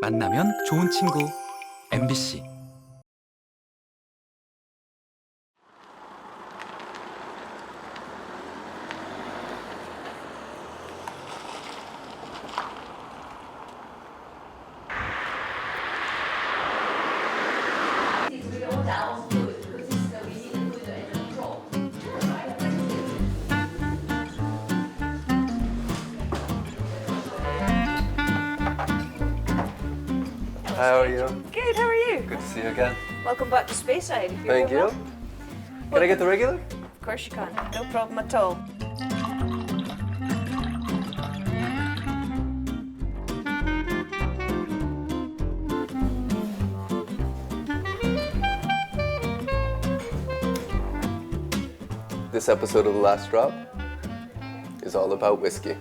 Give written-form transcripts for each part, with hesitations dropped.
만나면 좋은 친구 MBC. How are you? Good, how are you? Good to see you again. Welcome back to Speyside. Thank you. Can I get the regular? Of course you can, no problem at all. This episode of The Last Drop is all about whiskey.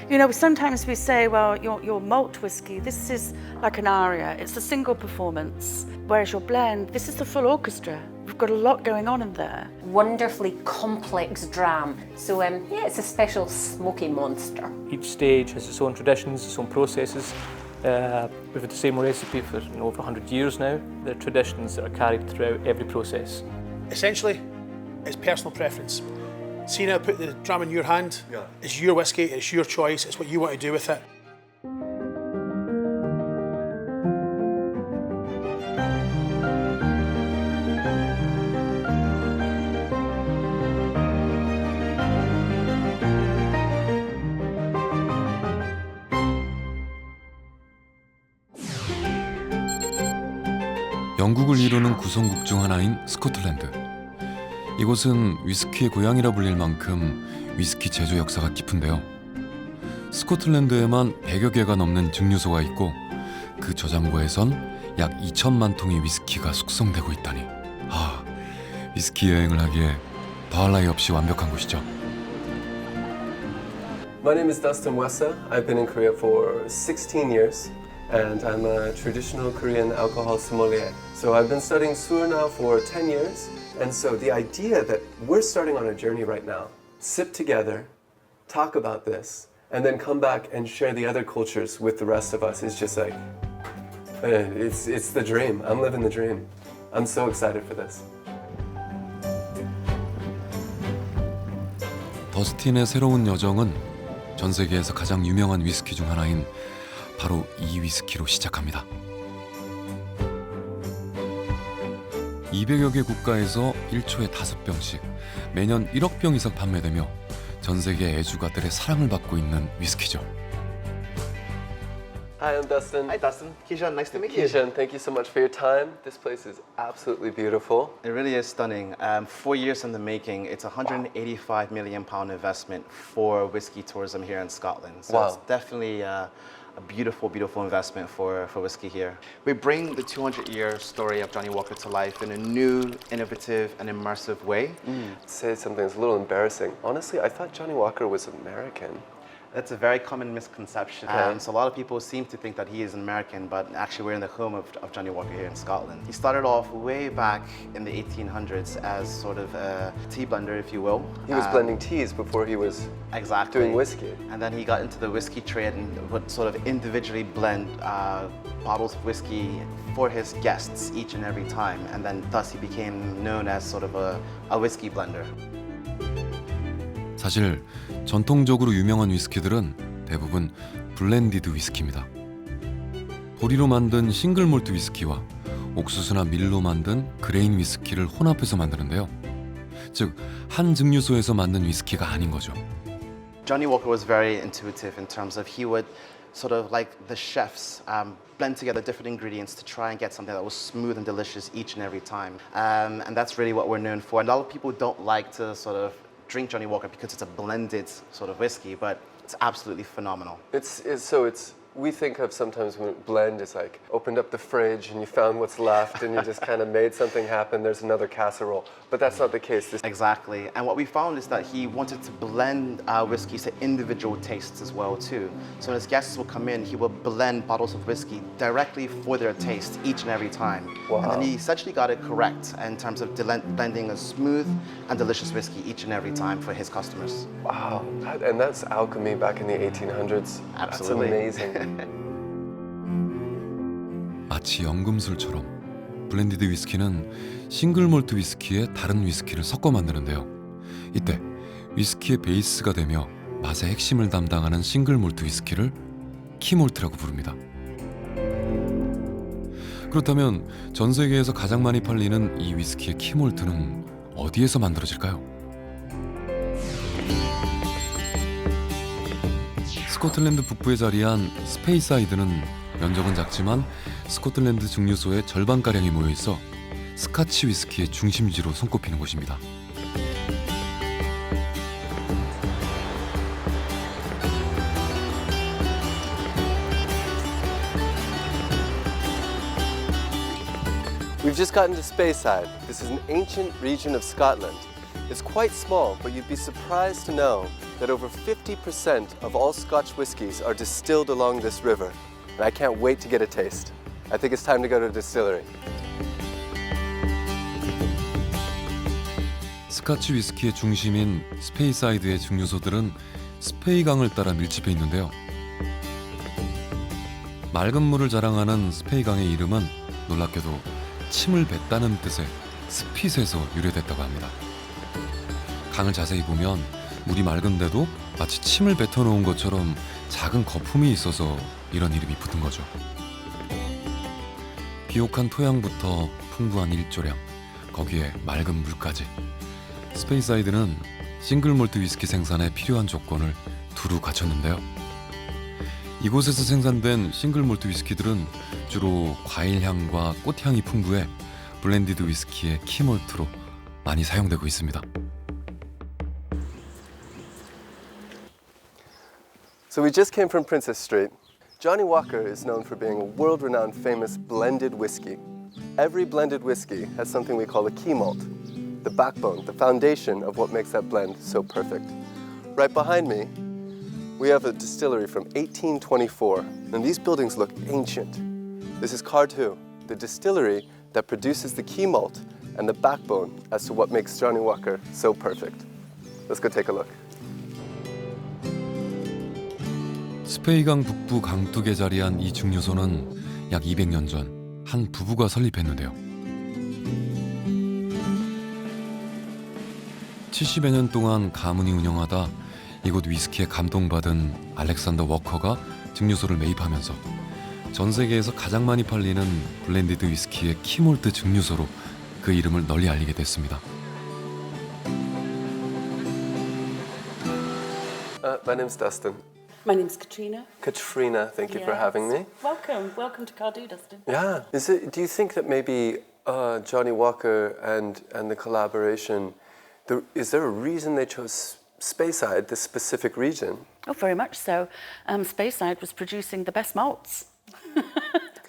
You know, sometimes we say, well, your malt whiskey, this is like an aria. It's a single performance. Whereas your blend, this is the full orchestra. We've got a lot going on in there. Wonderfully complex dram. So yeah, it's a special smoky monster. Each stage has its own traditions, its own processes. We've had the same recipe for over 100 years now. There are traditions that are carried throughout every process. Essentially, it's personal preference. See now, put the dram in your hand. Yeah. It's your whiskey, it's your choice, it's what you want to do with it. 영국을 이루는 구성국 중 하나인 스코틀랜드. 이곳은 위스키의 고향이라 불릴 만큼 위스키 제조 역사가 깊은데요. 스코틀랜드에만 100여 개가 넘는 증류소가 있고 그 저장고에선 약 2천만 통의 위스키가 숙성되고 있다니. 위스키 여행을 하기에 더할 나위 없이 완벽한 곳이죠. My name is Dustin Wessa. I've been in Korea for 16 years and I'm a traditional Korean alcohol sommelier. So I've been studying Sur now for 10 years. And so the idea that we're starting on a journey right now, sip together, talk about this, and then come back and share the other cultures with the rest of us is just like, it's the dream. I'm living the dream. I'm so excited for this. 더스틴의 새로운 여정은 전 세계에서 가장 유명한 위스키 중 하나인 바로 이 위스키로 시작합니다. 200여 개 국가에서 1초에 5병씩 매년 1억 병 이상 판매되며 전 세계 애주가들의 사랑을 받고 있는 위스키죠. Hi, I'm Dustin. Hi, Dustin. Kishan, nice to meet you. Kishan, thank you so much for your time. This place is absolutely beautiful. It really is stunning. 4 years in the making. It's a £185 million investment for whiskey tourism here in Scotland. So it's definitely a beautiful, beautiful investment for whiskey here. We bring the 200-year story of Johnnie to life in a new, innovative, and immersive way. Say something that's a little embarrassing. Honestly, I thought Johnnie Walker was American. That's a very common misconception. So a lot of people seem to think that he is an American, but actually we're in the home of Johnnie Walker here in Scotland. He started off way back in the 1800s as sort of a tea blender, if you will. He was blending teas before he was doing whiskey. And then he got into the whiskey trade and would sort of individually blend bottles of whiskey for his guests each and every time. And then thus he became known as sort of a whiskey blender. 사실 전통적으로 유명한 위스키들은 대부분 블렌디드 위스키입니다. 보리로 만든 싱글 몰트 위스키와 옥수수나 밀로 만든 그레인 위스키를 혼합해서 만드는데요. 즉, 한 증류소에서 만든 위스키가 아닌 거죠. Johnnie Walker was very intuitive in terms of he would sort of like the chefs blend together different ingredients to try and get something that was smooth and delicious each and every time. And that's really what we're known for. And a lot of people don't like to sort of drink Johnnie Walker because it's a blended sort of whiskey, but it's absolutely phenomenal. It's we think of sometimes when blend is like opened up the fridge and you found what's left and you just kind of made something happen. There's another casserole, but that's not the case. Exactly, and what we found is that he wanted to blend whiskeys to individual tastes as well too. So when his guests will come in, he will blend bottles of whiskey directly for their taste each and every time. Wow. And then he essentially got it correct in terms of blending a smooth and delicious whiskey each and every time for his customers. Wow, and that's alchemy back in the 1800s. Absolutely. That's amazing. 마치 연금술처럼 블렌디드 위스키는 싱글 몰트 위스키에 다른 위스키를 섞어 만드는데요. 이때 위스키의 베이스가 되며 맛의 핵심을 담당하는 싱글 몰트 위스키를 키몰트라고 부릅니다. 그렇다면 전 세계에서 가장 많이 팔리는 이 위스키의 키몰트는 어디에서 만들어질까요? 스코틀랜드 북부에 자리한 스페이사이드는 면적은 작지만 스코틀랜드 증류소의 절반가량이 모여있어 스카치위스키의 중심지로 손꼽히는 곳입니다. We've just gotten to Speyside. This is an ancient region of Scotland. It's quite small, but you'd be surprised to know that over 50% of all Scotch whiskies are distilled along this river. And I can't wait to get a taste. I think it's time to go to a distillery. 스카치 위스키의 중심인 스페이사이드의 증류소들은 스페이강을 따라 밀집해 있는데요. 맑은 물을 자랑하는 스페이강의 이름은 놀랍게도 침을 뱉다는 뜻의 스핏에서 유래됐다고 합니다. 강을 자세히 보면 물이 맑은데도 마치 침을 뱉어놓은 것처럼 작은 거품이 있어서 이런 이름이 붙은 거죠. 비옥한 토양부터 풍부한 일조량, 거기에 맑은 물까지. 스페이사이드는 싱글 몰트 위스키 생산에 필요한 조건을 두루 갖췄는데요. 이곳에서 생산된 싱글 몰트 위스키들은 주로 과일향과 꽃향이 풍부해 블렌디드 위스키의 키몰트로 많이 사용되고 있습니다. So we just came from Princess Street. 죠니워커 is known for being a world-renowned famous blended whiskey. Every blended whiskey has something we call a key malt, the backbone, the foundation of what makes that blend so perfect. Right behind me, we have a distillery from 1824, and these buildings look ancient. This is Cardew, the distillery that produces the key malt and the backbone as to what makes Jóni워커 so perfect. Let's go take a look. 스페이강 북부 강둑에 자리한 이 증류소는 약 200년 전 한 부부가 설립했는데요. 70여 년 동안 가문이 운영하다 이곳 위스키에 감동받은 알렉산더 워커가 증류소를 매입하면서 전 세계에서 가장 많이 팔리는 블렌디드 위스키의 키몰트 증류소로 그 이름을 널리 알리게 됐습니다. My name's Dustin. My name's Katrina. Katrina, thank you for having me. Welcome to Cardew, Dustin. Yeah. Do you think that maybe Jóni워커 and the collaboration, is there a reason they chose Speyside, this specific region? Oh, very much so. Speyside was producing the best malts.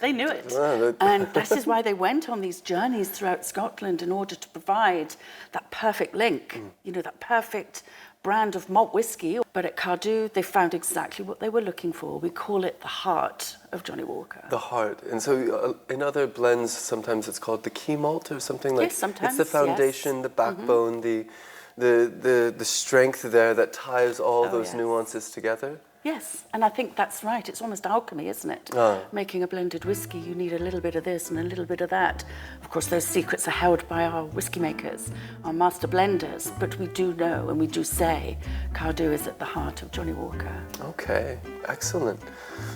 They knew it. And this is why they went on these journeys throughout Scotland in order to provide that perfect link, that perfect brand of malt whiskey. But at Cardew, they found exactly what they were looking for. We call it the heart of Jóni워커. The heart. And so in other blends, sometimes it's called the key malt or something like. Yes, sometimes. It's the foundation, the backbone, the strength there that ties all those nuances together. Yes, and I think that's right. It's almost alchemy, isn't it? Making a blended whiskey, you need a little bit of this and a little bit of that. Of course, those secrets are held by our whiskey makers, our master blenders, but we do know and we do say Cardew is at the heart of Jóni워커. Okay, excellent.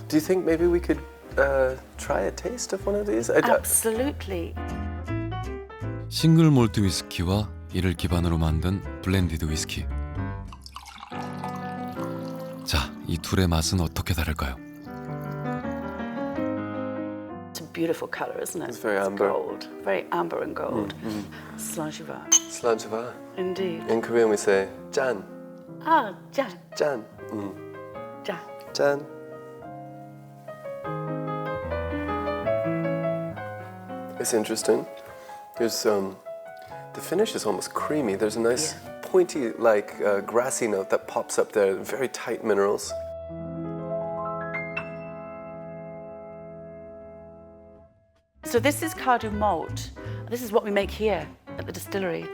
Do you think maybe we could try a taste of one of these? Absolutely. 싱글 몰트 위스키와 이를 기반으로 만든 블렌디드 위스키. 자, 이 둘의 맛은 어떻게 다를까요? It's a beautiful colour, isn't it? It's very amber. Gold. Very amber and gold. Slàinte. Slàinte. Indeed. In Korean we say 짠. Ah, 짠. 짠. 짠. 짠. It's interesting. There's the finish is almost creamy. There's a nice pointy, like grassy note that pops up there. Very tight minerals. So this is Cardu malt. This is what we make here at the distillery.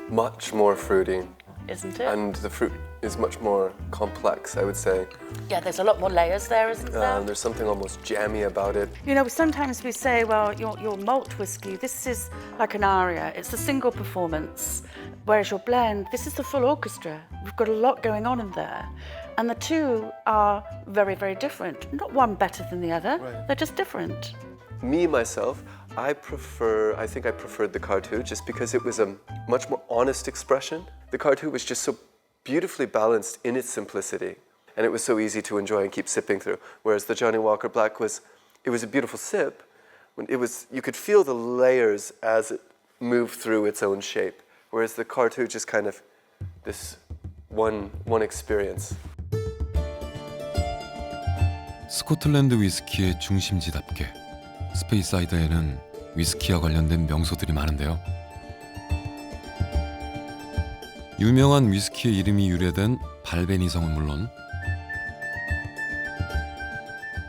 Much more fruity. Isn't it? And the fruit is much more complex, I would say. Yeah, there's a lot more layers there, isn't there? There's something almost jammy about it. You know, sometimes we say, well, your malt whiskey, this is like an aria. It's a single performance. Whereas your blend, this is the full orchestra. We've got a lot going on in there. And the two are very, very different. Not one better than the other. Right. They're just different. Me, myself, I think I preferred the Cartu just because it was a much more honest expression. The Cartu was just so beautifully balanced in its simplicity. And it was so easy to enjoy and keep sipping through. Whereas the Johnnie Black was a beautiful sip. You could feel the layers as it moved through its own shape. Whereas the Cartu just kind of this one experience. 스코틀랜드 위스키의 중심지답게 스페이사이드에는 위스키와 관련된 명소들이 많은데요. 유명한 위스키의 이름이 유래된 발베니 성은 물론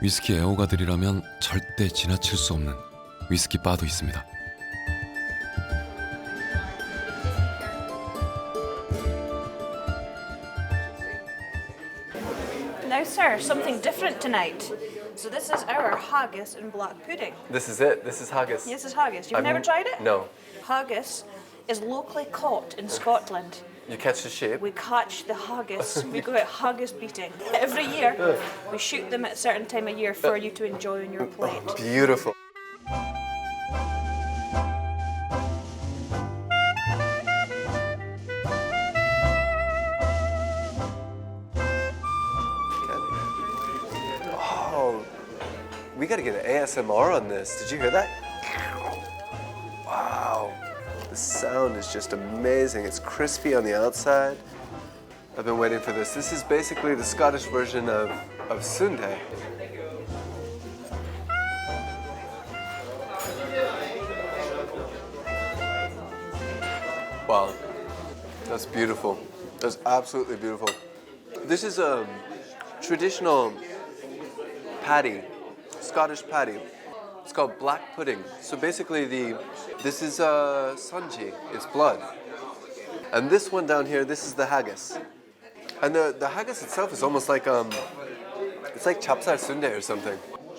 위스키 애호가들이라면 절대 지나칠 수 없는 위스키 바도 있습니다. Now, sir, something different tonight. So this is our haggis and black pudding. This is it. This is haggis. Yes, this is haggis. You've never tried it? No. Haggis is locally caught in Scotland. You catch the sheep. We catch the haggis. We go out haggis beating. Every year, we shoot them at a certain time of year for you to enjoy on your plate. Beautiful. We gotta get an ASMR on this. Did you hear that? Wow. The sound is just amazing. It's crispy on the outside. I've been waiting for this. This is basically the Scottish version of sundae. Wow. That's beautiful. That's absolutely beautiful. This is a traditional patty. Scottish patty. It's called black pudding. So basically this is sanji, it's blood. And this one down here, this is the haggis. And the haggis itself is almost like it's like chapsar sundae or something.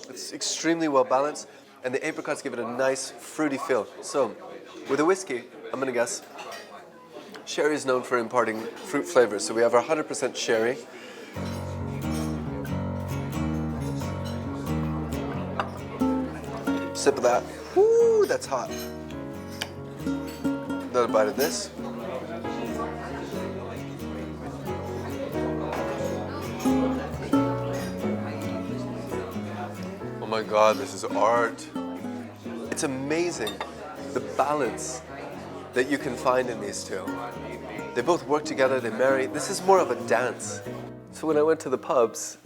It's extremely well balanced and the apricots give it a nice fruity feel. So with a whiskey, I'm gonna guess, sherry is known for imparting fruit flavors. So we have our 100% sherry. Sip of that. Woo, that's hot. Another bite of this. Oh my God, this is art. It's amazing the balance that you can find in these two. They both work together, they marry. This is more of a dance. So when I went to the pubs,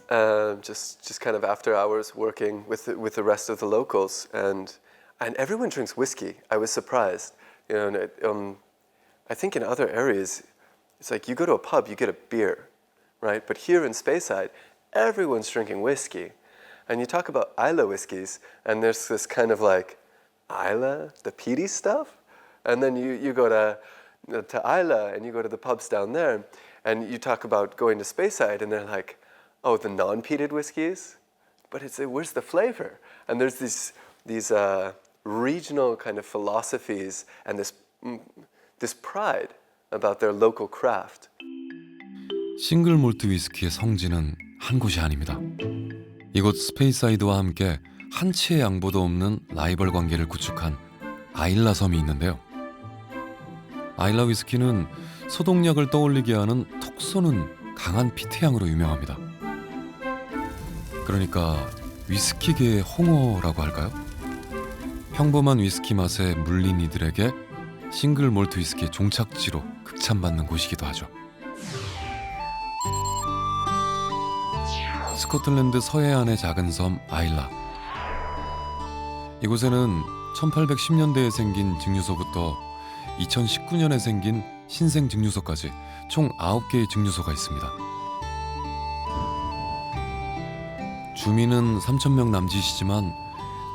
just kind of after hours working with the rest of the locals, and everyone drinks whiskey. I was surprised. You know, I think in other areas, it's like you go to a pub, you get a beer, right? But here in Speyside, everyone's drinking whiskey. And you talk about Islay whiskies, and there's this kind of like, Islay, the peaty stuff? And then you go to Islay, and you go to the pubs down there, and you talk about going to Speyside, and they're like, oh, the non-peated whiskeys? But where's the flavor? And there's these regional kind of philosophies and this pride about their local craft. 싱글 몰트 위스키의 성지는 한 곳이 아닙니다. 이곳 스페이사이드와 함께 한치의 양보도 없는 라이벌 관계를 구축한 아일라섬이 있는데요. 아일라 위스키는 소독약을 떠올리게 하는 톡 쏘는 강한 피트향으로 유명합니다. 그러니까 위스키계의 홍어라고 할까요? 평범한 위스키 맛에 물린 이들에게 싱글 몰트 위스키의 종착지로 극찬받는 곳이기도 하죠. 스코틀랜드 서해안의 작은 섬 아일라. 이곳에는 1810년대에 생긴 증류소부터 2019년에 생긴 신생 증류소까지 총 9개의 증류소가 있습니다. 주민은 3,000명 남짓이지만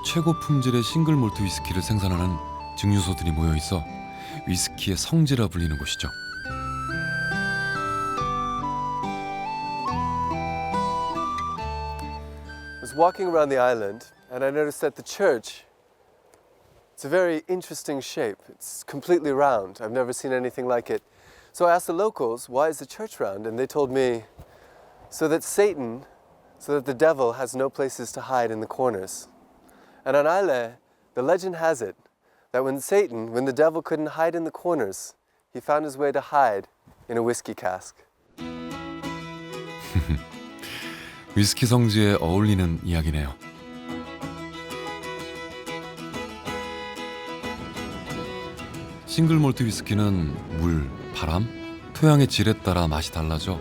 최고 품질의 싱글 몰트 위스키를 생산하는 증류소들이 모여 있어 위스키의 성지라 불리는 곳이죠. I was walking around the island and I noticed that the church, it's a very interesting shape. It's completely round. I've never seen anything like it. So I asked the locals, why is the church round? And they told me, so that the devil has no places to hide in the corners. And on Islay, the legend has it that when the devil couldn't hide in the corners, he found his way to hide in a whiskey cask. 위스키 성지에 어울리는 이야기네요. 싱글 몰트 위스키는 물, 바람, 토양의 질에 따라 맛이 달라져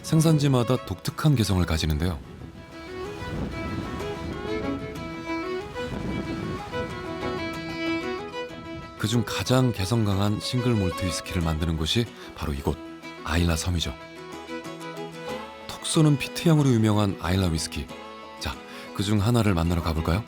생산지마다 독특한 개성을 가지는데요. 그중 가장 개성 강한 싱글 몰트 위스키를 만드는 곳이 바로 이곳 아일라섬이죠. 톡 쏘는 피트향으로 유명한 아일라 위스키. 자, 그중 하나를 만나러 가볼까요?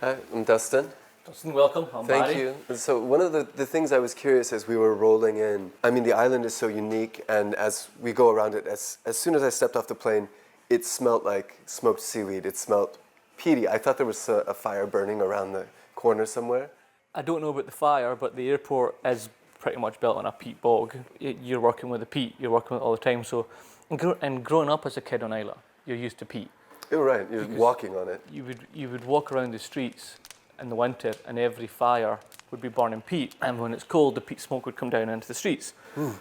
Hi, I'm Dustin. Dustin, welcome. I'm Thank Barry. you. So one of the things I was curious as we were rolling in, I mean, the island is so unique, and as we go around it, as soon as I stepped off the plane, it smelled like smoked seaweed. It smelled peaty. I thought there was a fire burning around the corner somewhere. I don't know about the fire, but the airport is pretty much built on a peat bog. You're working with the peat, you're working with it all the time. So, and growing up as a kid on Islay, you're used to peat. You're right, you're walking on it. You would walk around the streets in the winter and every fire would be burning peat, and when it's cold the peat smoke would come down into the streets.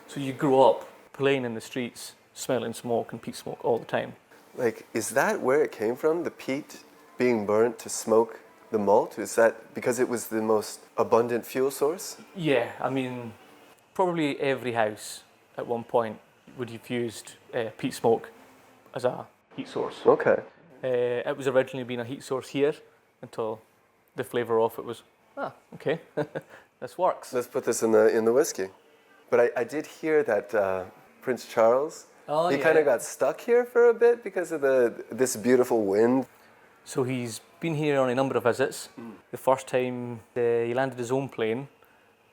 So you grew up playing in the streets, smelling smoke and peat smoke all the time. Like, is that where it came from, the peat being burnt to smoke the malt? Is that because it was the most abundant fuel source? Yeah, I mean, probably every house at one point would have used peat smoke as a heat source. Okay. It was originally been a heat source here until the flavour of it was, okay, this works. Let's put this in the whiskey. But I did hear that Prince Charles, he kind of got stuck here for a bit because of this beautiful wind. So he's been here on a number of visits. The first time he landed his own plane,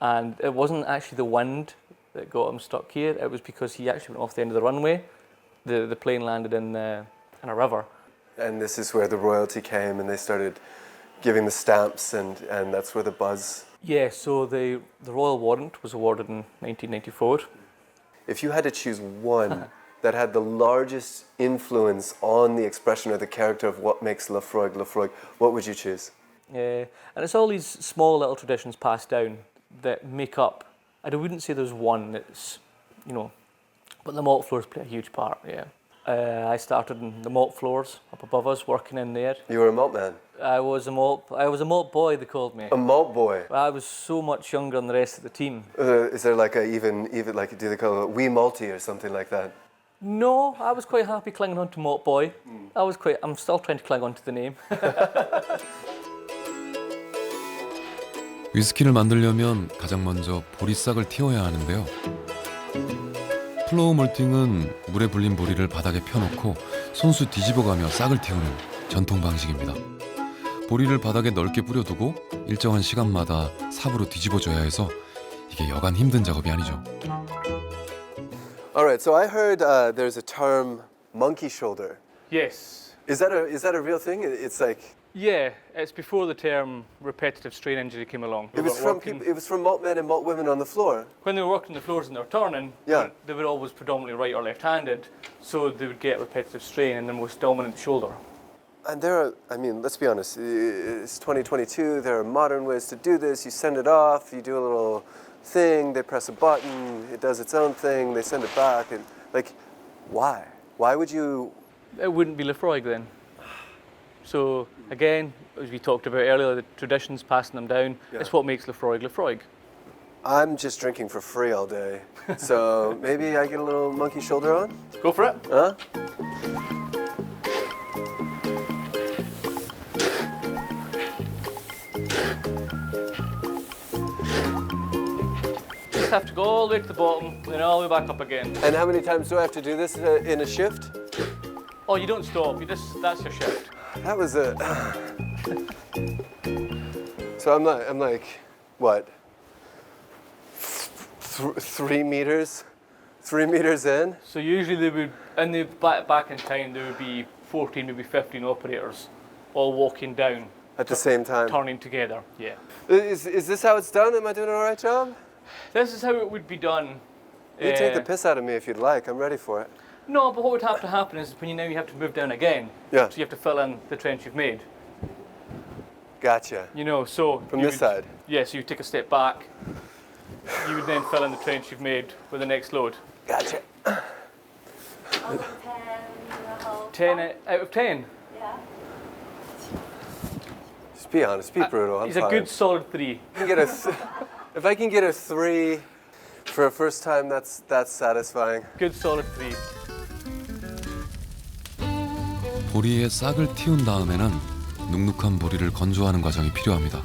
and it wasn't actually the wind that got him stuck here. It was because he actually went off the end of the runway. The plane landed in a river. And this is where the royalty came, and they started giving the stamps, and that's where the buzz. Yeah, so the royal warrant was awarded in 1994. If you had to choose one that had the largest influence on the expression or the character of what makes Laphroaig, what would you choose? And it's all these small little traditions passed down that make up. I wouldn't say there's one that's, but the malt floors play a huge part. Yeah, I started in the malt floors up above us, working in there. You were a malt man. I was a malt boy. They called me. A malt boy. I was so much younger than the rest of the team. Is there like even like, do they call it wee malty or something like that? No, I was quite happy clinging on to malt boy. I'm still trying to cling on to the name. 위스키를 만들려면 가장 먼저 보리싹을 틔워야 하는데요. 플로우 몰팅은 물에 불린 보리를 바닥에 펴놓고 손수 뒤집어가며 싹을 틔우는 전통 방식입니다. 보리를 바닥에 넓게 뿌려두고 일정한 시간마다 삽으로 뒤집어줘야 해서 이게 여간 힘든 작업이 아니죠. All right, so I heard there's a term, monkey shoulder. Yes. Is that a real thing? It's like. Yeah, it's before the term repetitive strain injury came along. It was from malt men and malt women on the floor. When they were working the floors and they were turning, they were always predominantly right or left-handed, so they would get repetitive strain in the most dominant shoulder. And let's be honest, it's 2022, there are modern ways to do this. You send it off, you do a little thing, they press a button, it does its own thing, they send it back. And why? Why would you? It wouldn't be Laphroaig then. So again, as we talked about earlier, the traditions, passing them down, it's what makes Laphroaig Laphroaig. I'm just drinking for free all day, so maybe I get a little monkey shoulder on? Go for it. Huh? just have to go all the way to the bottom, then all the way back up again. And how many times do I have to do this in a shift? Oh, you don't stop. That's your shift. That was a. So I'm like, what? 3 meters? 3 meters in? So usually they would, in the back in time, there would be 14, maybe 15 operators, all walking down At the same time? turning together. Yeah. Is this how it's done? Am I doing an all right job? This is how it would be done. You take the piss out of me if you'd like. I'm ready for it. No, but what would have to happen is when you have to move down again. Yeah. So you have to fill in the trench you've made. Gotcha. You know, so From this side? Yeah, so you take a step back. You would then fill in the trench you've made with the next load. Gotcha. 10 out of 10. Just be honest, be brutal. I'm He's a fine. good solid 3. If I can get a 3 for a first time, that's satisfying. Good solid 3. 보리에 싹을 틔운 다음에는 눅눅한 보리를 건조하는 과정이 필요합니다.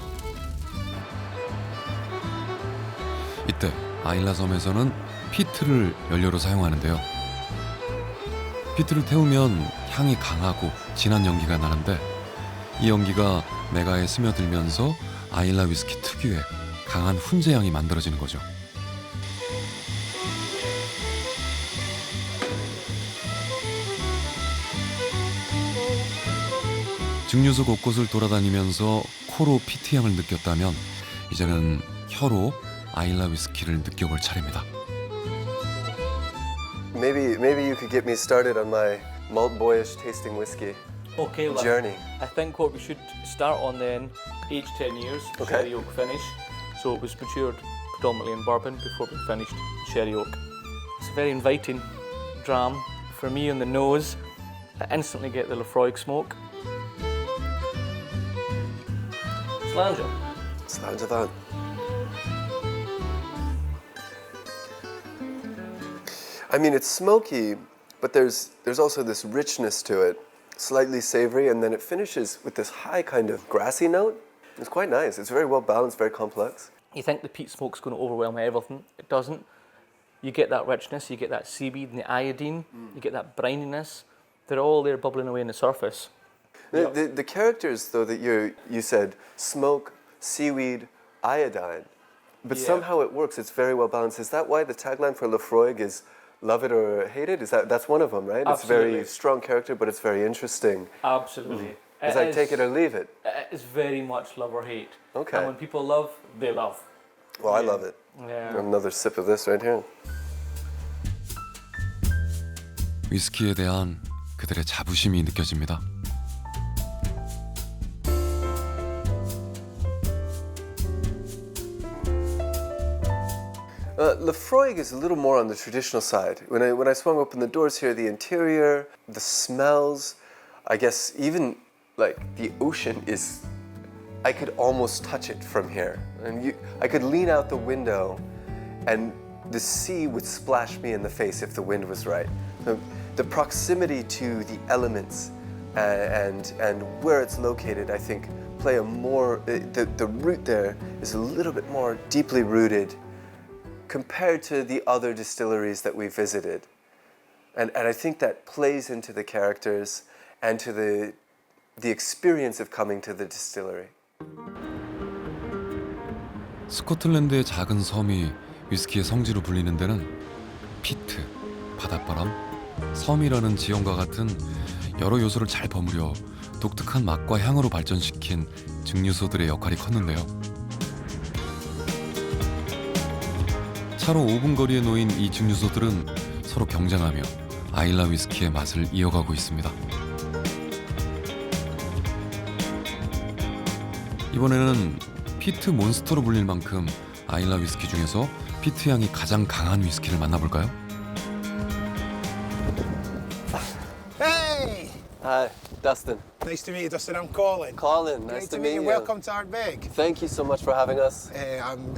이때 아일라섬에서는 피트를 연료로 사용하는데요. 피트를 태우면 향이 강하고 진한 연기가 나는데 이 연기가 메가에 스며들면서 아일라 위스키 특유의 강한 훈제향이 만들어지는 거죠. 증류소 곳곳을 돌아다니면서 코로 피트 향을 느꼈다면 이제는 혀로 아일라 위스키를 느껴볼 차례입니다. Maybe you could get me started on my malt boyish tasting whiskey Okay, well, journey. I think what we should start on then, aged 10 years, Okay. sherry oak finish. So it was matured predominantly in bourbon before being finished in sherry oak. It's a very inviting dram. For me on the nose, I instantly get the Laphroaig smoke. Slanger. Slanjavan. I mean, it's smoky, but there's also this richness to it, slightly savory, and then it finishes with this high kind of grassy note. It's quite nice. It's very well balanced, very complex. You think the peat smoke's going to overwhelm everything. It doesn't. You get that richness, you get that seaweed and the iodine, you get that brininess. They're all there bubbling away on the surface. The characters, though, that you said, smoke, seaweed, iodine, but Yeah. somehow it works. It's very well balanced. Is that why the tagline for Laphroaig is love it or hate it? That's one of them, right? It's a very Absolutely. strong character, but it's very interesting. Absolutely. It's like take it or leave it. It is very much love or hate. Okay. And when people love, they love. Well, I love it. Yeah. Another sip of this right here. 위스키에 대한 그들의 자부심이 느껴집니다. Laphroaig is a little more on the traditional side. When I swung open the doors here, the interior, the smells, I guess even like the ocean is, I could almost touch it from here. And I could lean out the window and the sea would splash me in the face if the wind was right. The proximity to the elements and where it's located, I think, play a more, the root there is a little bit more deeply rooted compared to the other distilleries that we visited. And I think that plays into the characters and to the experience of coming to the distillery. 스코틀랜드의 작은 섬이 위스키의 성지로 불리는 데는 피트, 바닷바람, 섬이라는 지형과 같은 여러 요소를 잘 버무려 독특한 맛과 향으로 발전시킨 증류소들의 역할이 컸는데요. 차로 5분 거리에 놓인 이 증류소들은 서로 경쟁하며 아일라 위스키의 맛을 이어가고 있습니다. 이번에는 피트 몬스터로 불릴 만큼 아일라 위스키 중에서 피트 향이 가장 강한 위스키를 만나볼까요? Hey! Hi. Dustin. Nice to meet you, Dustin. I'm Colin. Colin, nice Great to meet meet you. you. Welcome to Ardbeg. Thank you so much for having us.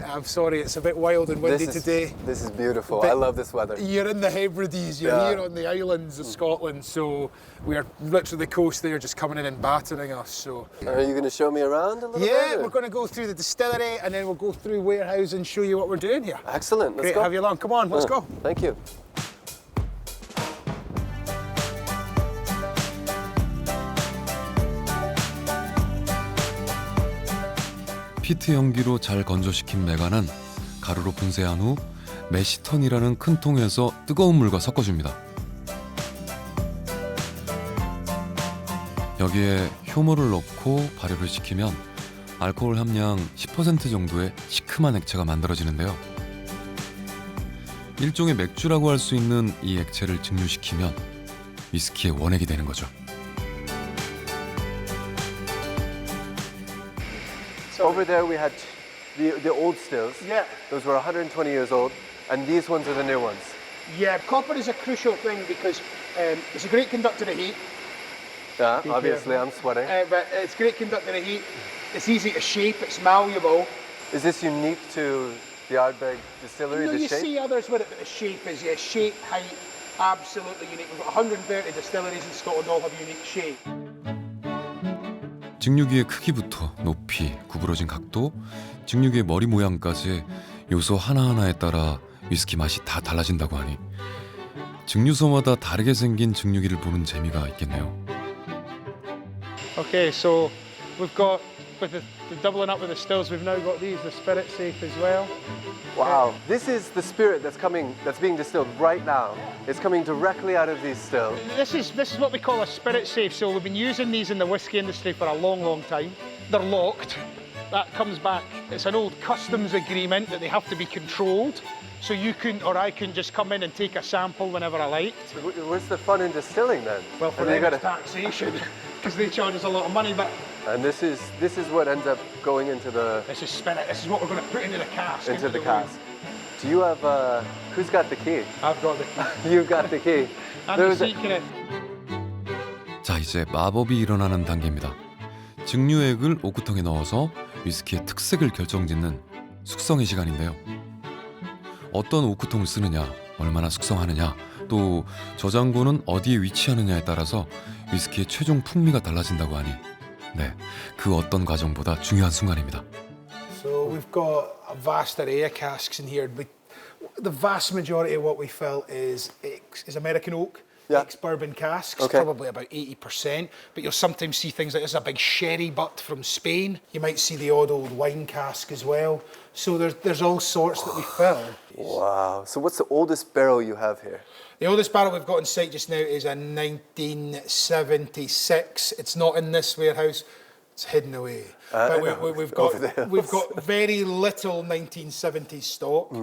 I'm sorry, it's a bit wild and windy today. This is beautiful. But I love this weather. You're in the Hebrides, you're here on the islands of Scotland, so we're literally the coast there just coming in and battering us. So Are you going to show me around a little bit? yeah, or- we're going to go through the distillery and then we'll go through warehouse and show you what we're doing here. Excellent. Let's Great, go. have you along. Come on, let's go. Thank you. 피트 연기로 잘 건조시킨 메간은 가루로 분쇄한 후 매시턴이라는 큰 통에서 뜨거운 물과 섞어줍니다. 여기에 효모를 넣고 발효를 시키면 알코올 함량 10% 정도의 시큼한 액체가 만들어지는데요. 일종의 맥주라고 할 수 있는 이 액체를 증류시키면 위스키의 원액이 되는 거죠. Over there we had the old stills. Yeah. Those were 120 years old, and these ones are the new ones. Yeah, copper is a crucial thing because it's a great conductor of heat. Yeah, Be obviously careful. I'm sweating. But it's a great conductor of heat. It's easy to shape, it's malleable. Is this unique to the Ardbeg distillery, No, the you shape? see others with it, but the shape is, yeah, shape, height, absolutely unique. We've got 130 distilleries in Scotland, all have unique shape. 증류기의 크기부터 높이, 구부러진 각도, 증류기의 머리 모양까지 요소 하나하나에 따라 위스키 맛이 다 달라진다고 하니 증류소마다 다르게 생긴 증류기를 보는 재미가 있겠네요. Okay, so we've got, with the doubling up with the stills, we've now got these, the spirit safe as well. Wow, this is the spirit that's being distilled right now. It's coming directly out of these stills. This is what we call a spirit safe. So we've been using these in the whisky industry for a long, long time. They're locked. That comes back. It's an old customs agreement that they have to be controlled. So you can, or I can just come in and take a sample whenever I like. Where's the fun in distilling then? Well, for And you them it's gotta- taxation, because they charge us a lot of money, but And this is what ends up going into the this is spirit. This is what we're going to put into the cask. into the wine. cask. Do you have who's got the key? I've got the key. You've got the key. And There the was a- secret. 자, 이제 마법이 일어나는 단계입니다. 증류액을 오크통에 넣어서 위스키의 특색을 결정짓는 숙성의 시간인데요. 어떤 오크통을 쓰느냐, 얼마나 숙성하느냐, 또 저장고는 어디에 위치하느냐에 따라서 위스키의 최종 풍미가 달라진다고 하니 네, 그 어떤 과정보다 중요한 순간입니다. So we've got a vast array of casks in here. The vast majority of what we fill is American oak, Yeah. ex-bourbon casks, Okay. probably about 80%. But you'll sometimes see things like this, a big sherry butt from Spain. You might see the odd old wine cask as well. So there's all sorts that we fill. Wow. So what's the oldest barrel you have here? The oldest barrel we've got on site just now is a 1976. It's not in this warehouse. It's hidden away. But we've over there. got very little 1970s stock.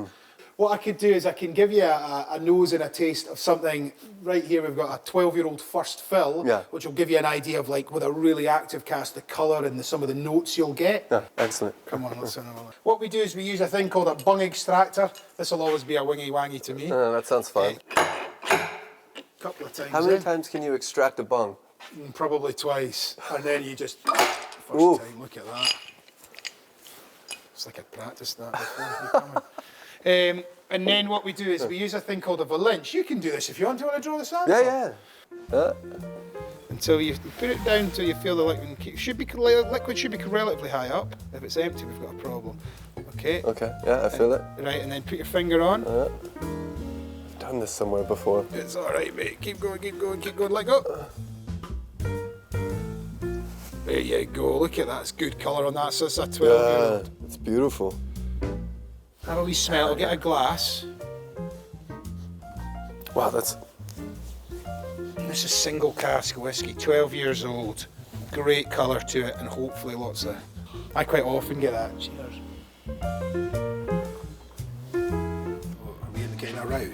What I could do is I can give you a nose and a taste of something. Right here we've got a 12-year-old first fill, Yeah. which will give you an idea of, like, with a really active cask, the colour and some of the notes you'll get. Yeah, excellent. Come on, let's have a look. What we do is we use a thing called a bung extractor. This will always be a wingy-wangy to me. That sounds fun. Couple of times. How many in. times can you extract a bung? Probably twice, and then you just first Ooh. time. Look at that. It's like I practiced that before. And then what we do is we use a thing called a valence. You can do this if you want. Do you want to draw this out? Yeah. Until you put it down until you feel the liquid liquid should be relatively high up. If it's empty, we've got a problem. Okay. Okay. Yeah, I feel it. Right, and then put your finger on. I've done this somewhere before. It's all right, mate. Keep going. Let go. There you go. Look at that. It's good colour on that. So it's a 12-year-old. It's beautiful. Have a wee smell. I'll get a glass. Wow, that's This is single cask whiskey, 12 years old. Great colour to it, and hopefully lots of. I quite often get that. Cheers. Oh, are we getting a row?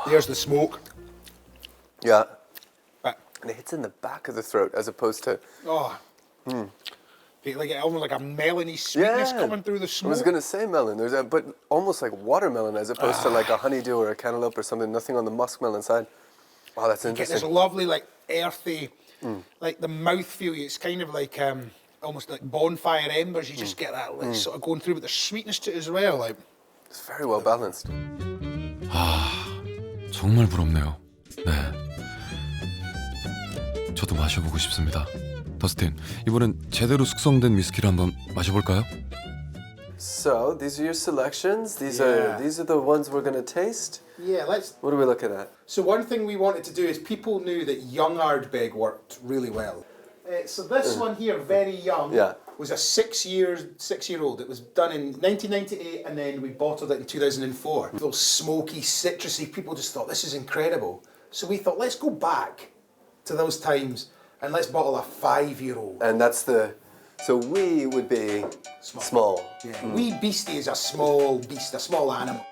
There's the smoke. yeah. But, And it hits in the back of the throat as opposed to oh, Like almost like a melony sweetness coming through the I smoke. was gonna say melon. There's but almost like watermelon as opposed to like a honeydew or a cantaloupe or something. Nothing on the muskmelon side. Wow, that's You get this interesting. lovely, like earthy, like the mouthfeel. It's kind of like almost like bonfire embers. You just get that like, sort of going through, but there's sweetness to it as well. Like It's very well balanced. 정말 부럽네요. 네. 저도 마셔보고 싶습니다. 더스틴, 이번엔 제대로 숙성된 위스키를 한번 마셔볼까요? So these are your selections. These Yeah. are the ones we're gonna taste. yeah, let's. What are we looking at? So one thing we wanted to do is people knew that young Ardbeg worked really well. So this one here, very young, Yeah. was a 6-year-old. It was done in 1998 and then we bottled it in 2004. Those smoky, citrusy, people just thought this is incredible. So we thought, let's go back to those times and let's bottle a 5-year-old. And that's the. So we would be small. Yeah. Wee beastie is a small beast, a small animal.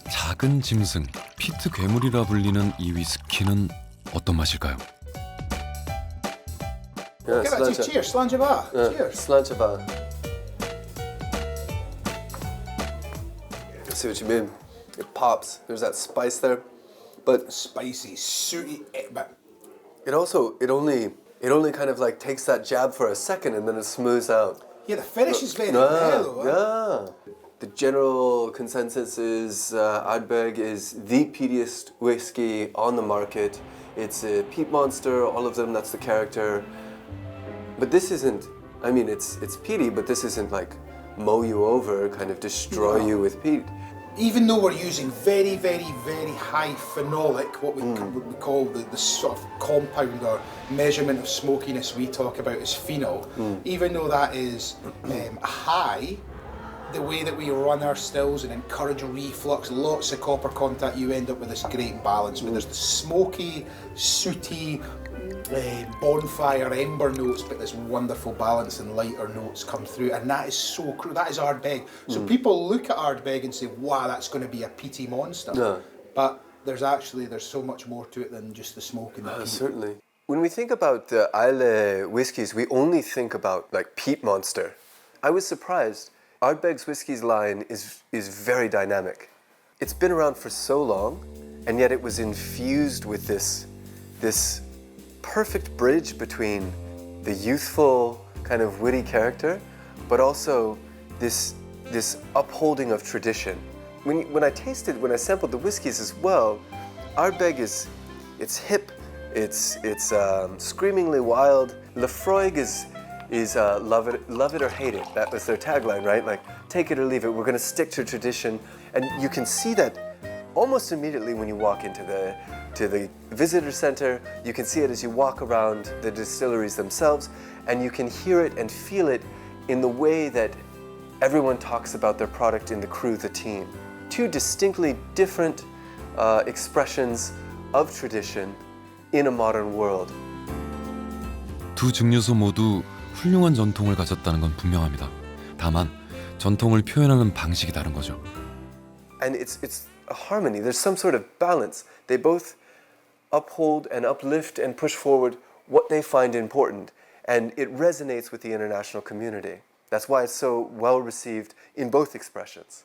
작은 짐승, 피트 괴물이라 불리는 이 위스키는 어떤 맛일까요? Yeah, Give it to you. Cheers, Slanjava. Cheers. Slanchava. I see what you mean. It pops. There's that spice there, but Spicy, sooty, but it only kind of like takes that jab for a second and then it smooths out. yeah, the finish is very mellow. Yeah. The general consensus is Ardbeg is the peatiest whiskey on the market. It's a peat monster, all of them, that's the character. But this isn't, I mean, it's peaty, but this isn't like mow you over, kind of destroy you with peat. Even though we're using very, very, very high phenolic, what we call the sort of compound or measurement of smokiness we talk about as phenol, even though that is high, the way that we run our stills and encourage reflux, lots of copper contact, you end up with this great balance where there's the smoky, sooty, bonfire ember notes, but this wonderful balance and lighter notes come through, and that is so cool. That is Ardbeg. So people look at Ardbeg and say, "Wow, that's going to be a peaty monster." No. But there's so much more to it than just the smoke and the peat. Certainly. When we think about the Islay whiskies, we only think about like peat monster. I was surprised. Ardbeg's whiskies line is very dynamic. It's been around for so long, and yet it was infused with this perfect bridge between the youthful kind of witty character, but also this upholding of tradition. When I sampled the whiskeys as well, Ardbeg it's hip, it's screamingly wild. Laphroig is love it or hate it. That was their tagline, right? Like, take it or leave it. We're going to stick to tradition, and you can see that almost immediately when you walk into the visitor center. You can see it as you walk around the distilleries themselves, and you can hear it and feel it in the way that everyone talks about their product in the crew, the team. Two distinctly different expressions of tradition in a modern world. 두 증류소 모두 훌륭한 전통을 가졌다는 건 분명합니다. 다만 전통을 표현하는 방식이 다른 거죠. And it's a harmony. There's some sort of balance. They both uphold and uplift and push forward what they find important, and it resonates with the international community. That's why it's so well received in both expressions.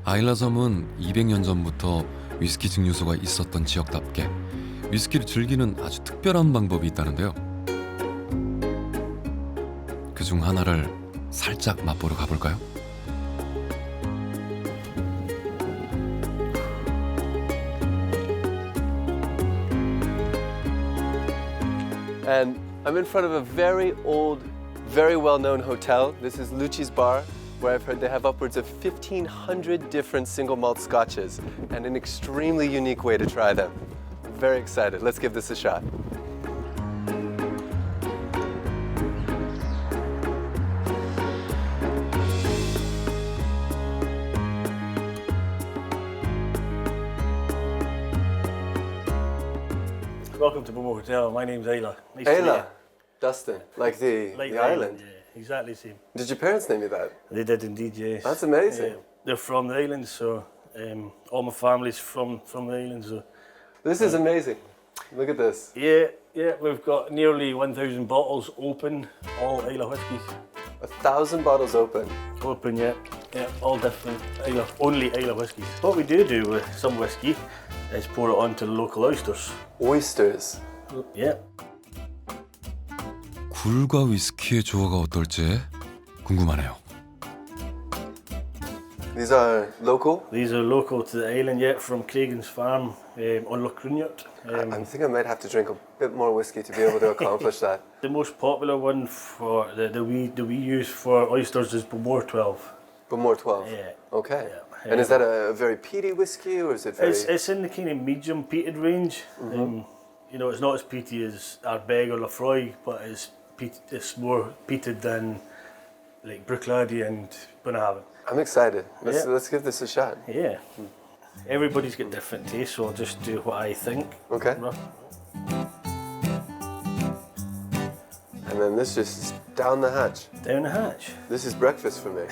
아일라섬은 200년 전부터 위스키 증류소가 있었던 지역답게 위스키를 즐기는 아주 특별한 방법이 있다는데요. 그중 하나를 살짝 맛보러 가볼까요? And I'm in front of a very old, very well-known hotel. This is Lucci's Bar, where I've heard they have upwards of 1,500 different single malt scotches and an extremely unique way to try them. I'm very excited. Let's give this a shot. Welcome to Momo Hotel. My name's Ayla. Nice to meet you. Ayla, Dustin, like the island. Yeah, exactly the same. Did your parents name you that? They did indeed, yes. That's amazing. Yeah, they're from the islands, so all my family's from the islands. So This is amazing. Look at this. Yeah, we've got nearly 1,000 bottles open, all Islay whiskies. 1,000 bottles open. Open, yeah, all different Islay, only Islay whiskies. What we do with some whiskey is pour it onto the local oysters. Oysters. Yeah. 굴과 위스키의 조화가 어떨지 궁금하네요. These are local? These are local to the island, yeah, from Cragen's farm on Loch Crunyart. I think I might have to drink a bit more whiskey to be able to accomplish that. The most popular one for that we use for oysters is Bowmore 12. Bowmore 12? Yeah. Okay. Yeah. And is that a very peaty whiskey or is it very... It's in the kind of medium peated range. You know, it's not as peaty as Ardbeg or Laphroig, but it's more peated than like Bruichladdich and Bunnahabhain. I'm excited. Let's give this a shot. Yeah. Everybody's got different tastes, so I'll just do what I think. Okay. And then this just down the hatch. Down the hatch. This is breakfast for me.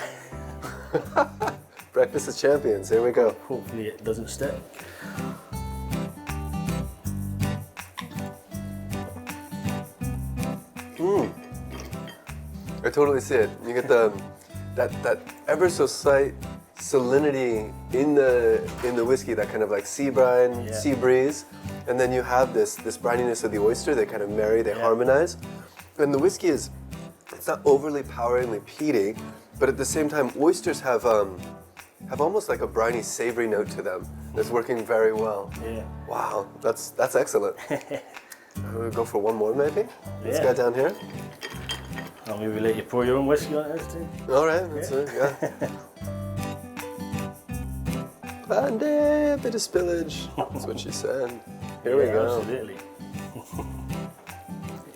Breakfast of champions. Here we go. Hopefully it doesn't stick. I totally see it. You get that ever so slight salinity in the whiskey, that kind of like sea brine, sea breeze, and then you have this brininess of the oyster. They kind of marry, they harmonize, and the whiskey it's not overly poweringly peaty, but at the same time, oysters have almost like a briny, savory note to them that's working very well. Yeah. Wow, that's excellent. We'll go for one more maybe. This Yeah. guy down here. I'll maybe let you pour your own whiskey on it this time. All right, that's it, yeah. And a bit of spillage. That's what she said. Here we go. Absolutely.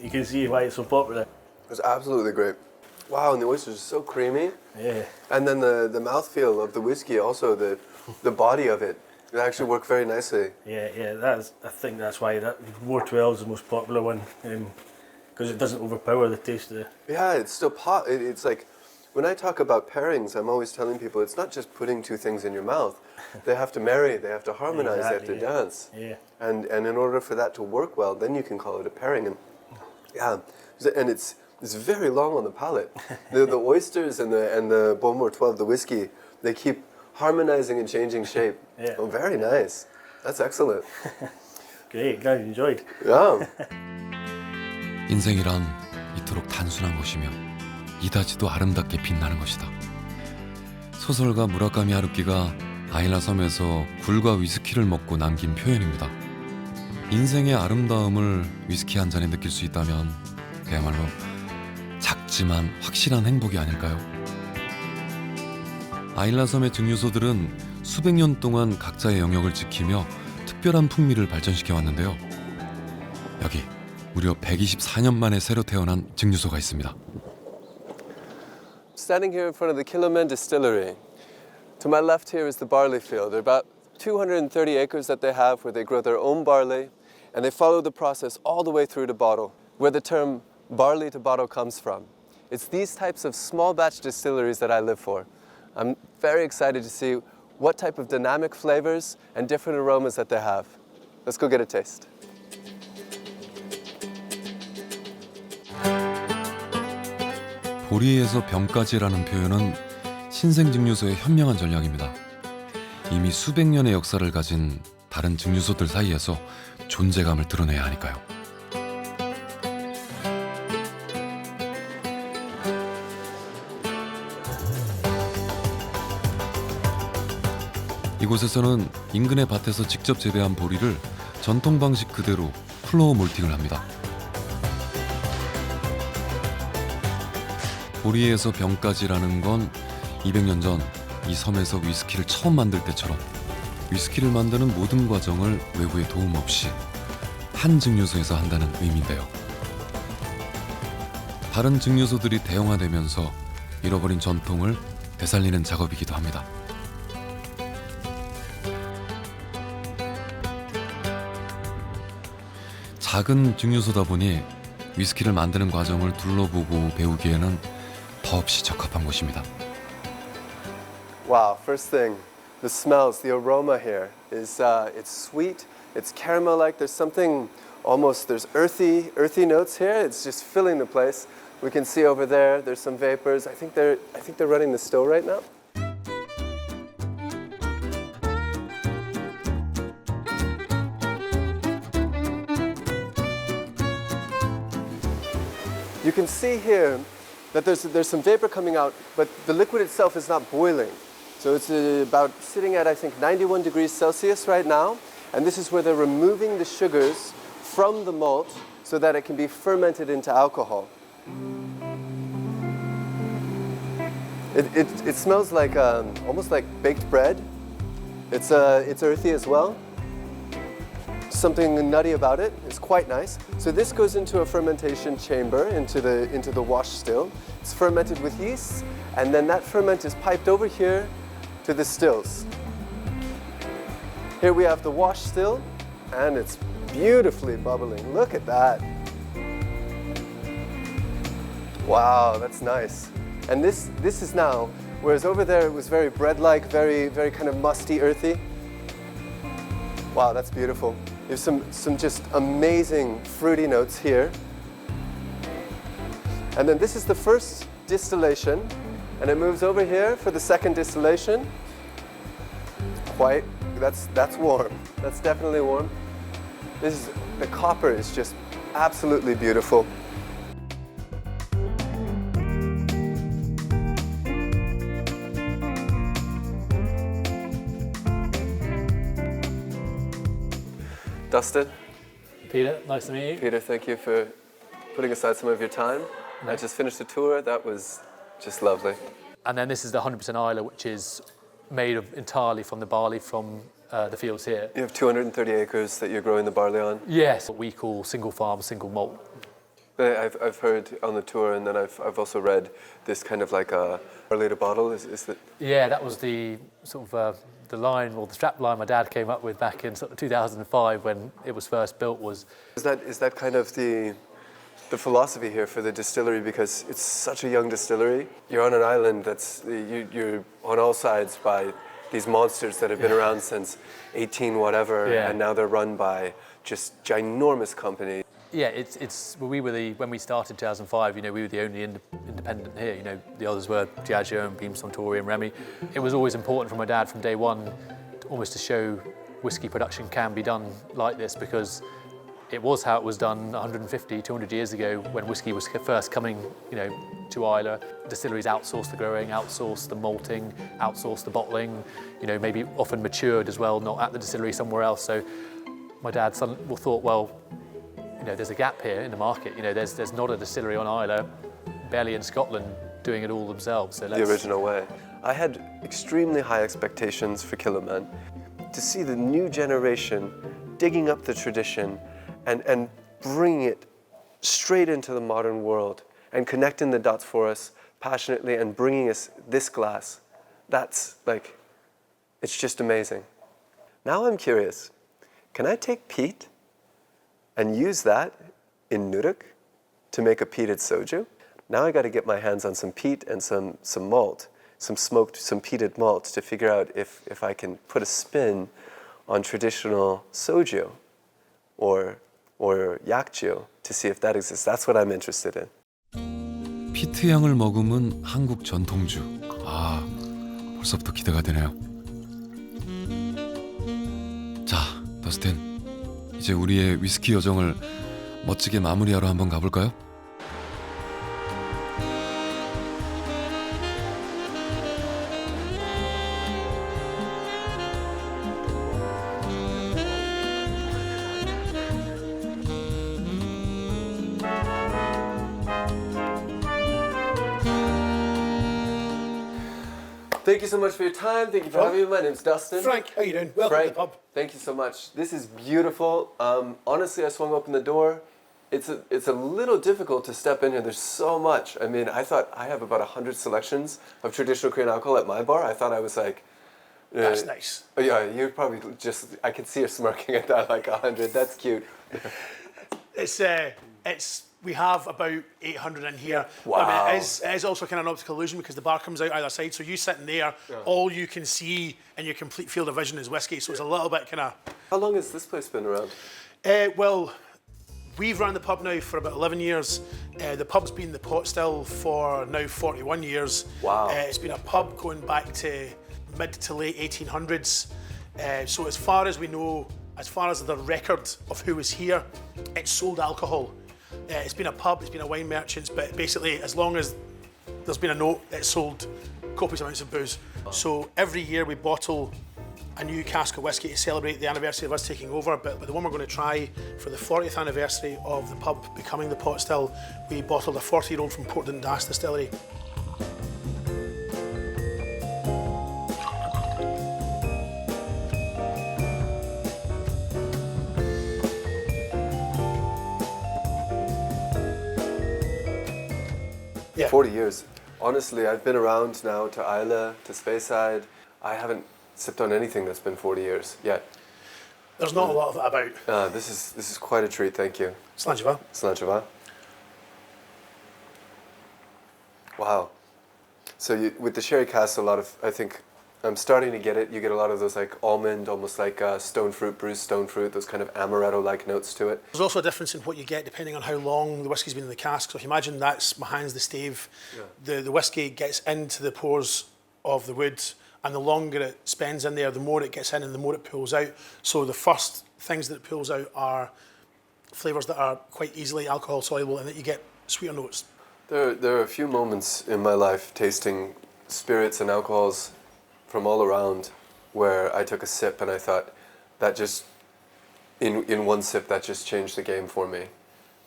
You can see why it's so popular. It's absolutely great. Wow, and the oysters are so creamy. Yeah. And then the mouthfeel of the whiskey, also the body of it, it actually worked very nicely. Yeah. I think that's why that Bowmore 12 is the most popular one, because it doesn't overpower the taste of the... Yeah, it's still it's like, when I talk about pairings, I'm always telling people it's not just putting two things in your mouth. They have to marry, they have to harmonize, Exactly, they have to dance. Yeah. And in order for that to work well, then you can call it a pairing. And yeah, and it's very long on the palate. The oysters and the Bowmore 12, the whiskey, they keep harmonizing and changing shape. Yeah. Oh, very nice. That's excellent. Great, glad you enjoyed. Yeah. 인생이란 이토록 단순한 것이며 이다지도 아름답게 빛나는 것이다. 소설가 무라카미 하루키가 아일라 섬에서 굴과 위스키를 먹고 남긴 표현입니다. 인생의 아름다움을 위스키 한 잔에 느낄 수 있다면 그야말로 작지만 확실한 행복이 아닐까요? 아일라 섬의 증류소들은 수백 년 동안 각자의 영역을 지키며 특별한 풍미를 발전시켜 왔는데요. 여기 무려 124년 만에 새로 태어난 증류소가 있습니다. Standing here in front of the Killerman Distillery. To my left here is the barley field. There are about 230 acres that they have where they grow their own barley, and they follow the process all the way through to bottle, where the term barley to bottle comes from. It's these types of small batch distilleries that I live for. I'm very excited to see what type of dynamic flavors and different aromas that they have. Let's go get a taste. 보리에서 병까지라는 표현은 신생 증류소의 현명한 전략입니다. 이미 수백 년의 역사를 가진 다른 증류소들 사이에서 존재감을 드러내야 하니까요. 이곳에서는 인근의 밭에서 직접 재배한 보리를 전통 방식 그대로 플로어 몰팅을 합니다. 보리에서 병까지라는 건 200년 전 이 섬에서 위스키를 처음 만들 때처럼 위스키를 만드는 모든 과정을 외부의 도움 없이 한 증류소에서 한다는 의미인데요. 다른 증류소들이 대형화되면서 잃어버린 전통을 되살리는 작업이기도 합니다. 작은 증류소다 보니 위스키를 만드는 과정을 둘러보고 배우기에는 더없이 적합한 곳입니다. Wow, first thing, the smells, the aroma here is it's sweet It's caramel-like. There's something almost, there's earthy notes here. It's just filling the place. We can see over there, there's some vapors. I think they're running the still right now. You can see here that there's some vapor coming out, but the liquid itself is not boiling. So it's about sitting at, I think, 91 degrees Celsius right now. And this is where they're removing the sugars from the malt so that it can be fermented into alcohol. It smells like almost like baked bread. It's earthy as well. Something nutty about it. It's quite nice. So this goes into a fermentation chamber, into the wash still. It's fermented with yeast, and then that ferment is piped over here to the stills. Here we have the wash still, and it's beautifully bubbling. Look at that. Wow, that's nice. And this is now, whereas over there it was very bread-like, very kind of musty, earthy. Wow, that's beautiful. There's some just amazing fruity notes here. And then this is the first distillation, and it moves over here for the second distillation. That's warm. That's definitely warm. The copper is just absolutely beautiful. Dustin? Peter, nice to meet you. Peter, thank you for putting aside some of your time. No. I just finished the tour. That was just lovely. And then this is the 100% Islay, which is made entirely from the barley from the fields here. You have 230 acres that you're growing the barley on? Yes, what we call single farm, single malt. I've heard on the tour, and then I've also read this kind of like a barley to bottle. Is that? Yeah, that was the sort of the line or the strap line my dad came up with back in sort of 2005 when it was first built. Is that kind of the philosophy here for the distillery, because it's such a young distillery? You're on an island that's you're on all sides by these monsters that have been around since 18 whatever, and now they're run by just ginormous companies. Yeah, when we started in 2005, we were the only independent here. The others were Diageo and Beam Suntory and Remy. It was always important for my dad from day one almost to show whiskey production can be done like this, because it was how it was done 150, 200 years ago when whiskey was first coming, to Islay. Distilleries outsourced the growing, outsourced the malting, outsourced the bottling, maybe often matured as well, not at the distillery, somewhere else. So my dad thought, well, there's a gap here in the market. There's not a distillery on Islay, barely in Scotland, doing it all themselves. So the original way. I had extremely high expectations for Kiloman. To see the new generation digging up the tradition and bringing it straight into the modern world and connecting the dots for us passionately and bringing us this glass, that's like, it's just amazing. Now I'm curious, can I take peat and use that in Nuruk to make a peated soju? Now I got to get my hands on some peat and some malt, some peated malt, to figure out if I can put a spin on traditional soju or 약주 to see if that exists. That's what I'm interested in. 피트 향을 머금은 한국 전통주. 벌써부터 기대가 되네요. 자, 더스틴. 이제 우리의 위스키 여정을 멋지게 마무리하러 한번 가볼까요? Thank you so much for your time. Thank you for having me. My name's Dustin. Frank, how you doing? Welcome to the pub. Thank you so much. This is beautiful. Honestly, I swung open the door. It's a little difficult to step in here. There's so much. I mean, I thought I have about 100 selections of traditional Korean alcohol at my bar. I thought I was like... That's nice. Yeah, you're probably just... I can see you smirking at that, like 100. That's cute. We have about 800 in here. Wow. I mean, it is also kind of an optical illusion because the bar comes out either side. So you sitting there, all you can see in your complete field of vision is whiskey. So it's a little bit kind of How long has this place been around? Well, we've run the pub now for about 11 years. The pub's been the pot still for now 41 years. Wow. It's been a pub going back to mid to late 1800s. So as far as we know, as far as the record of who was here, it sold alcohol. It's been a pub, it's been a wine merchants, but basically as long as there's been a note, it sold copious amounts of booze. So every year we bottle a new cask of whiskey to celebrate the anniversary of us taking over, but the one we're going to try for the 40th anniversary of the pub becoming the pot still, we bottled a 40-year-old from Port Dundas distillery. Yeah. 40 years. Honestly, I've been around now to Islay, to Speyside. I haven't sipped on anything that's been 40 years yet. There's not a lot of that about. This is quite a treat, thank you. Slanjava. Slanjava. Wow. So with the sherry cask, I think I'm starting to get it. You get a lot of those like almond, almost like stone fruit, bruised stone fruit, those kind of amaretto-like notes to it. There's also a difference in what you get depending on how long the whiskey's been in the cask. So if you imagine that's my hands, the stave, the whiskey gets into the pores of the wood, and the longer it spends in there, the more it gets in and the more it pulls out. So the first things that it pulls out are flavours that are quite easily alcohol soluble and that you get sweeter notes. There are a few moments in my life tasting spirits and alcohols from all around where I took a sip and I thought that just, in one sip, that just changed the game for me.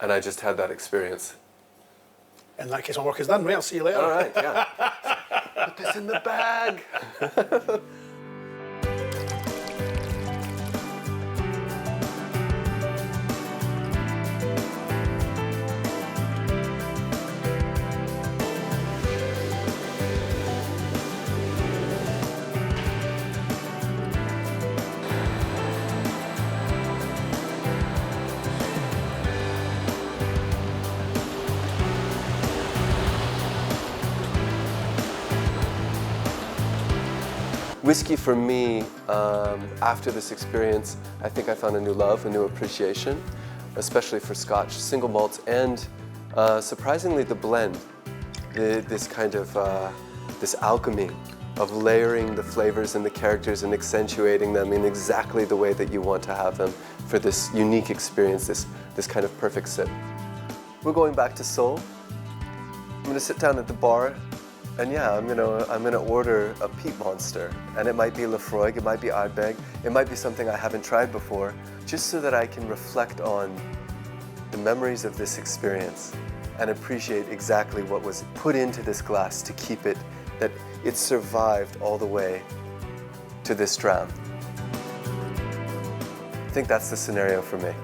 And I just had that experience. In that case, my work is done. Right, I'll see you later. All right, yeah. Put this in the bag. Whiskey for me, after this experience, I think I found a new love, a new appreciation, especially for Scotch single malts and surprisingly the blend, this kind of this alchemy of layering the flavors and the characters and accentuating them in exactly the way that you want to have them for this unique experience, this kind of perfect sip. We're going back to Seoul. I'm going to sit down at the bar. And yeah, I'm gonna order a peat monster, and it might be Laphroaig, it might be Ardbeg, it might be something I haven't tried before, just so that I can reflect on the memories of this experience and appreciate exactly what was put into this glass to keep it, that it survived all the way to this dram. I think that's the scenario for me.